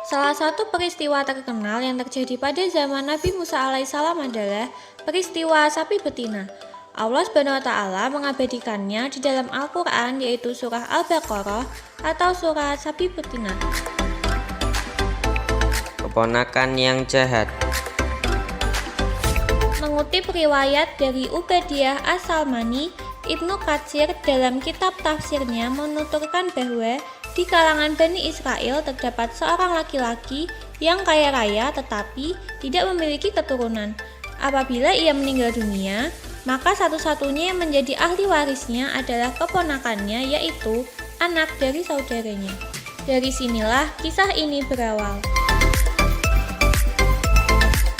Salah satu peristiwa terkenal yang terjadi pada zaman Nabi Musa alaihissalam adalah peristiwa sapi betina. Allah SWT mengabadikannya di dalam Al-Quran, yaitu surah Al-Baqarah atau surah sapi betina. Keponakan yang jahat. Mengutip riwayat dari Ubadiyah As-Salmani, Ibnu Katsir dalam kitab tafsirnya menuturkan bahwa di kalangan Bani Israel terdapat seorang laki-laki yang kaya raya tetapi tidak memiliki keturunan. Apabila ia meninggal dunia, maka satu-satunya yang menjadi ahli warisnya adalah keponakannya, yaitu anak dari saudaranya. Dari sinilah kisah ini berawal.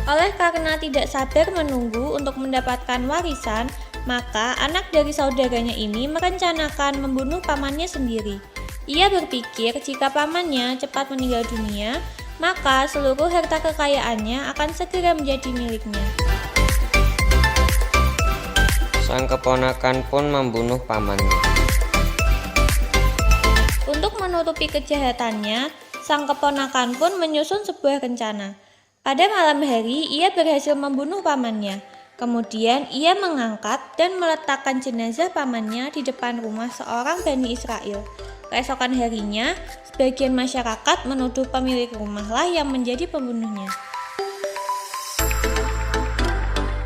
Oleh karena tidak sabar menunggu untuk mendapatkan warisan, maka anak dari saudaranya ini merencanakan membunuh pamannya sendiri. Ia berpikir jika pamannya cepat meninggal dunia, maka seluruh harta kekayaannya akan segera menjadi miliknya. Sang keponakan pun membunuh pamannya. Untuk menutupi kejahatannya, sang keponakan pun menyusun sebuah rencana. Pada malam hari, ia berhasil membunuh pamannya. Kemudian ia mengangkat dan meletakkan jenazah pamannya di depan rumah seorang Bani Israel. Keesokan harinya, sebagian masyarakat menuduh pemilik rumahlah yang menjadi pembunuhnya.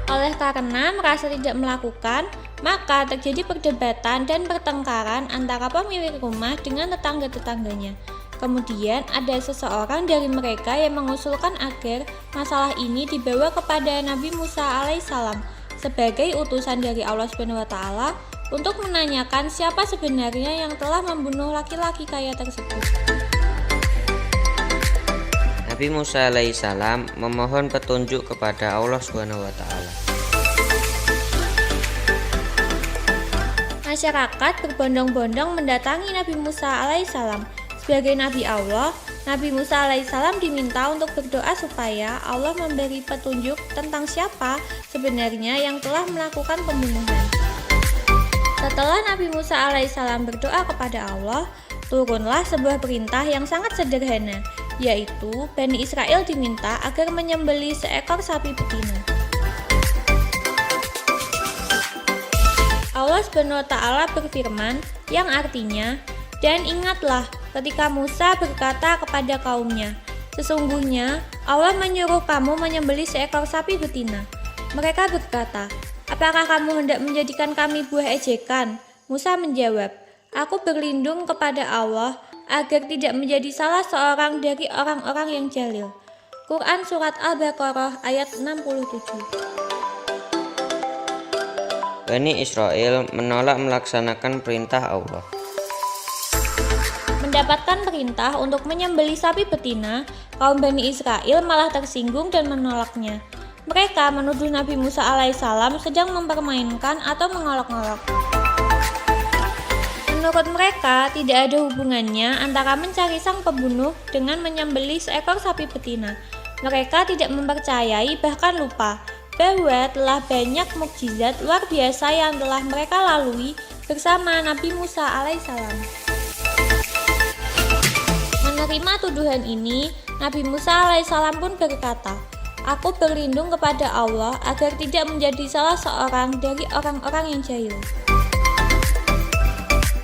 Oleh karena merasa tidak melakukan, maka terjadi perdebatan dan pertengkaran antara pemilik rumah dengan tetangga-tetangganya. Kemudian ada seseorang dari mereka yang mengusulkan agar masalah ini dibawa kepada Nabi Musa alaihissalam sebagai utusan dari Allah SWT untuk menanyakan siapa sebenarnya yang telah membunuh laki-laki kaya tersebut. Nabi Musa alaihissalam memohon petunjuk kepada Allah SWT. Masyarakat berbondong-bondong mendatangi Nabi Musa alaihissalam. Sebagai Nabi Allah, Nabi Musa alaihissalam diminta untuk berdoa supaya Allah memberi petunjuk tentang siapa sebenarnya yang telah melakukan pembunuhan. Setelah Nabi Musa alaihissalam berdoa kepada Allah, turunlah sebuah perintah yang sangat sederhana, yaitu Bani Israel diminta agar menyembelih seekor sapi betina. Allah SWT berfirman yang artinya, "Dan ingatlah ketika Musa berkata kepada kaumnya, sesungguhnya Allah menyuruh kamu menyembelih seekor sapi betina." Mereka berkata, "Apakah kamu hendak menjadikan kami buah ejekan?" Musa menjawab, "Aku berlindung kepada Allah agar tidak menjadi salah seorang dari orang-orang yang jahil." Quran Surat Al-Baqarah ayat 67. Bani Israel menolak melaksanakan perintah Allah. Mendapatkan perintah untuk menyembelih sapi betina, kaum Bani Israel malah tersinggung dan menolaknya. Mereka menuduh Nabi Musa alaihissalam sedang mempermainkan atau mengolok-olok. Menurut mereka, tidak ada hubungannya antara mencari sang pembunuh dengan menyembelih seekor sapi betina. Mereka tidak mempercayai, bahkan lupa, bahwa telah banyak mukjizat luar biasa yang telah mereka lalui bersama Nabi Musa alaihissalam. Menerima tuduhan ini, Nabi Musa alaihissalam pun berkata, "Aku berlindung kepada Allah agar tidak menjadi salah seorang dari orang-orang yang jahil."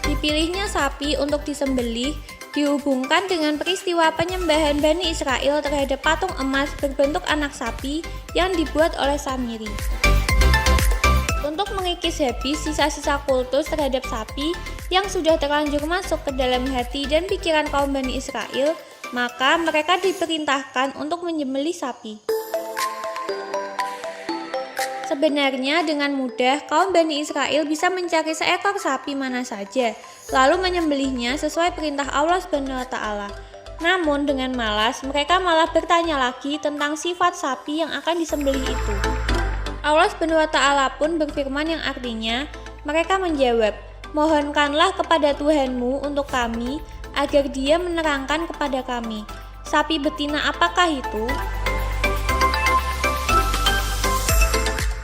Dipilihnya sapi untuk disembelih dihubungkan dengan peristiwa penyembahan Bani Israel terhadap patung emas berbentuk anak sapi yang dibuat oleh Samiri. Untuk mengikis habis sisa-sisa kultus terhadap sapi yang sudah terlanjur masuk ke dalam hati dan pikiran kaum Bani Israel, maka mereka diperintahkan untuk menyembelih sapi. Sebenarnya dengan mudah kaum Bani Israel bisa mencari seekor sapi mana saja, lalu menyembelihnya sesuai perintah Allah SWT. Namun dengan malas, mereka malah bertanya lagi tentang sifat sapi yang akan disembelih itu. Allah SWT pun berfirman yang artinya, mereka menjawab, "Mohonkanlah kepada Tuhanmu untuk kami, agar Dia menerangkan kepada kami, sapi betina apakah itu?"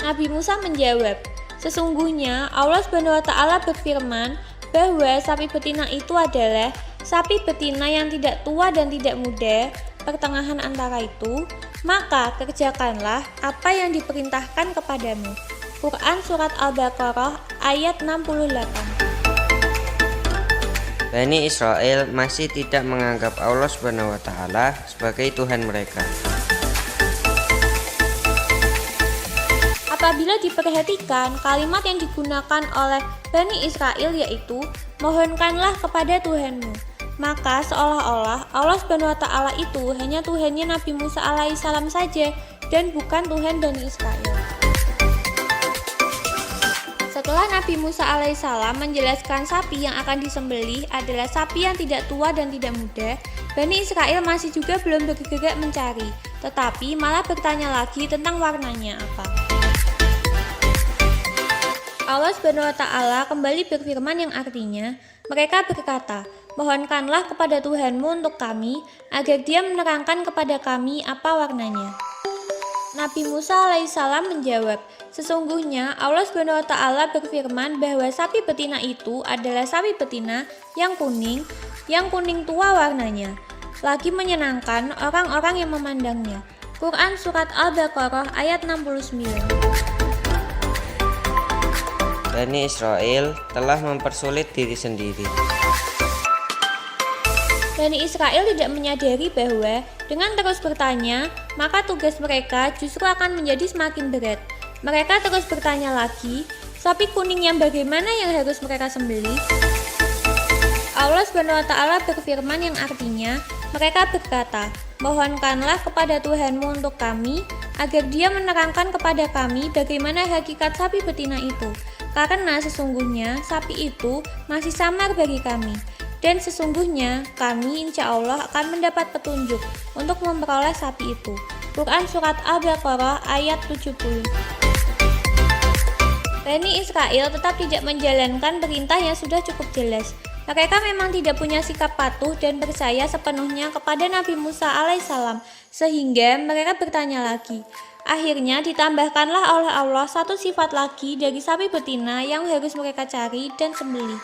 Nabi Musa menjawab, "Sesungguhnya Allah SWT berfirman bahwa sapi betina itu adalah sapi betina yang tidak tua dan tidak muda, pertengahan antara itu, maka kerjakanlah apa yang diperintahkan kepadamu. Quran Surat Al-Baqarah ayat 68. Bani Israel masih tidak menganggap Allah SWT sebagai Tuhan mereka. Apabila diperhatikan, kalimat yang digunakan oleh Bani Israel yaitu mohonkanlah kepada Tuhanmu, maka seolah-olah Allah SWT itu hanya Tuhannya Nabi Musa alaihissalam saja dan bukan Tuhan Bani Israel. Setelah Nabi Musa alaihissalam menjelaskan sapi yang akan disembelih adalah sapi yang tidak tua dan tidak muda, Bani Israel masih juga belum bergerak mencari, tetapi malah bertanya lagi tentang warnanya apa. Allah SWT kembali berfirman yang artinya, mereka berkata, mohonkanlah kepada Tuhanmu untuk kami, agar Dia menerangkan kepada kami apa warnanya. Nabi Musa alaihissalam menjawab, sesungguhnya Allah SWT berfirman bahwa sapi betina itu adalah sapi betina yang kuning tua warnanya, lagi menyenangkan orang-orang yang memandangnya. Quran Surat Al-Baqarah ayat 69. Bani Israel telah mempersulit diri sendiri. Bani Israel tidak menyadari bahwa dengan terus bertanya, maka tugas mereka justru akan menjadi semakin berat. Mereka terus bertanya lagi, sapi kuning yang bagaimana yang harus mereka sembelih? Allah SWT berfirman yang artinya, mereka berkata, mohonkanlah kepada Tuhanmu untuk kami, agar Dia menerangkan kepada kami bagaimana hakikat sapi betina itu. Karena sesungguhnya sapi itu masih samar bagi kami. Dan sesungguhnya kami insya Allah akan mendapat petunjuk untuk memperoleh sapi itu. Quran Surat Al-Baqarah ayat 70. Bani Israel tetap tidak menjalankan perintah yang sudah cukup jelas. Mereka memang tidak punya sikap patuh dan percaya sepenuhnya kepada Nabi Musa alaihissalam, sehingga mereka bertanya lagi. Akhirnya ditambahkanlah oleh Allah satu sifat lagi dari sapi betina yang harus mereka cari dan sembelih.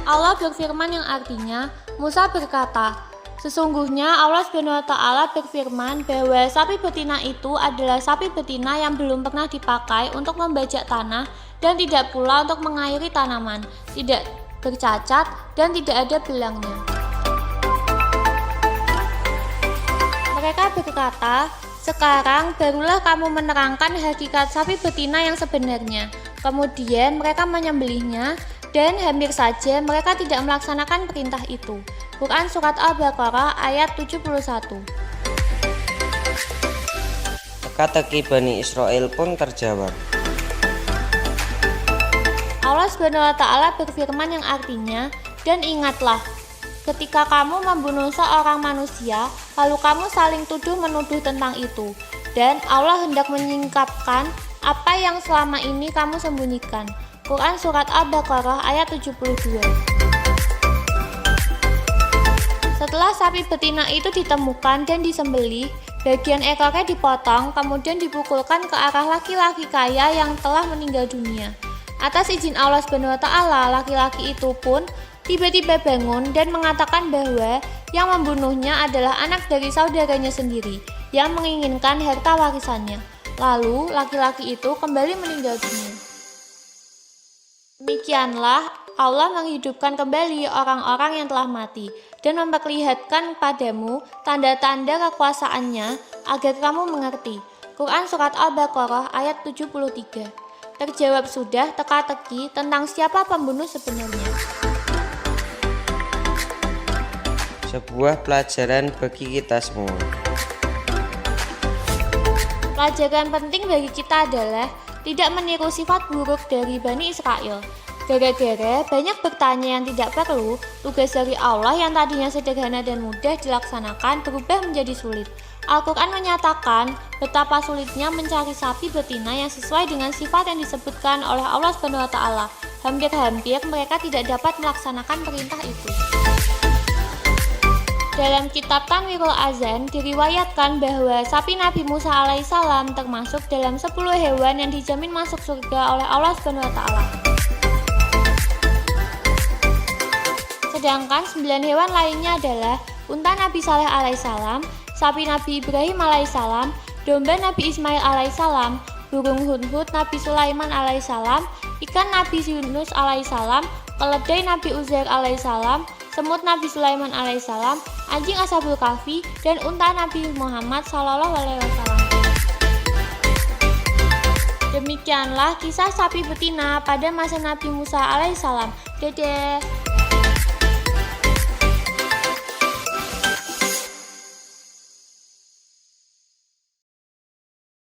Allah berfirman yang artinya, Musa berkata, sesungguhnya Allah SWT berfirman bahwa sapi betina itu adalah sapi betina yang belum pernah dipakai untuk membajak tanah dan tidak pula untuk mengairi tanaman, tidak bercacat dan tidak ada belangnya. Mereka berkata, sekarang barulah kamu menerangkan hakikat sapi betina yang sebenarnya. Kemudian mereka menyembelihnya dan hampir saja mereka tidak melaksanakan perintah itu. Quran Surat Al-Baqarah ayat 71. Teka-teki Bani Israel pun terjawab. Allah SWT berfirman yang artinya, dan ingatlah, ketika kamu membunuh seorang manusia, lalu kamu saling tuduh-menuduh tentang itu, dan Allah hendak menyingkapkan apa yang selama ini kamu sembunyikan. Quran Surat Al-Baqarah ayat 72. Setelah sapi betina itu ditemukan dan disembelih, bagian ekornya dipotong kemudian dipukulkan ke arah laki-laki kaya yang telah meninggal dunia. Atas izin Allah SWT, laki-laki itu pun tiba-tiba bangun dan mengatakan bahwa yang membunuhnya adalah anak dari saudaranya sendiri yang menginginkan harta warisannya. Lalu laki-laki itu kembali meninggal dunia. Demikianlah Allah menghidupkan kembali orang-orang yang telah mati dan memperlihatkan padamu tanda-tanda kekuasaannya agar kamu mengerti. Quran Surat Al-Baqarah ayat 73. Terjawab sudah teka-teki tentang siapa pembunuh sebenarnya. Sebuah pelajaran bagi kita semua. Pelajaran penting bagi kita adalah tidak meniru sifat buruk dari Bani Israel. Gara-gara banyak bertanya yang tidak perlu, tugas dari Allah yang tadinya sederhana dan mudah dilaksanakan berubah menjadi sulit. Al-Quran menyatakan betapa sulitnya mencari sapi betina yang sesuai dengan sifat yang disebutkan oleh Allah SWT. Hampir-hampir mereka tidak dapat melaksanakan perintah itu. Dalam kitab Tanwirul Azan diriwayatkan bahwa sapi Nabi Musa alaihissalam termasuk dalam 10 hewan yang dijamin masuk surga oleh Allah SWT. Sedangkan 9 hewan lainnya adalah unta Nabi Saleh alaihissalam, sapi Nabi Ibrahim alaihissalam, domba Nabi Ismail alaihissalam, burung hudhud Nabi Sulaiman alaihissalam, ikan Nabi Yunus alaihissalam, keledai Nabi Uzair alaihissalam, semut Nabi Sulaiman alaihissalam, anjing Ashabul Kahfi, dan unta Nabi Muhammad sallallahu alaihi wasallam. Demikianlah kisah sapi betina pada masa Nabi Musa alaihissalam. Dadah.